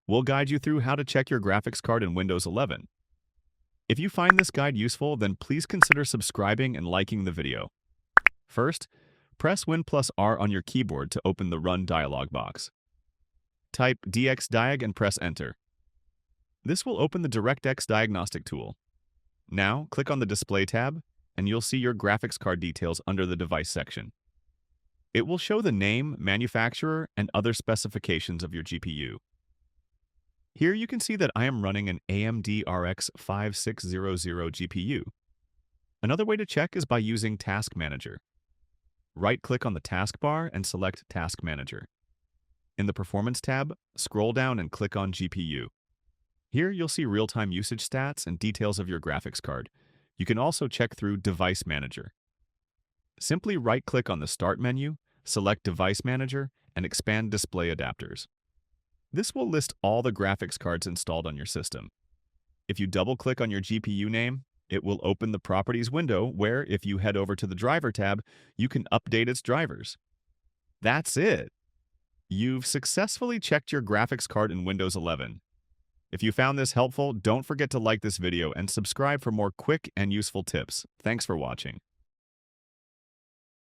We'll guide you through how to check your graphics card in Windows 11. If you find this guide useful, then please consider subscribing and liking the video. First, press Win plus R on your keyboard to open the Run dialog box. Type dxdiag and press Enter. This will open the DirectX diagnostic tool. Now, click on the Display tab, and you'll see your graphics card details under the Device section. It will show the name, manufacturer, and other specifications of your GPU. Here you can see that I am running an AMD RX 5600 GPU. Another way to check is by using Task Manager. Right-click on the taskbar and select Task Manager. In the Performance tab, scroll down and click on GPU. Here you'll see real-time usage stats and details of your graphics card. You can also check through Device Manager. Simply right-click on the Start menu, select Device Manager, and expand Display Adapters. This will list all the graphics cards installed on your system. If you double-click on your GPU name, it will open the Properties window where, if you head over to the Driver tab, you can update its drivers. That's it! You've successfully checked your graphics card in Windows 11. If you found this helpful, don't forget to like this video and subscribe for more quick and useful tips. Thanks for watching.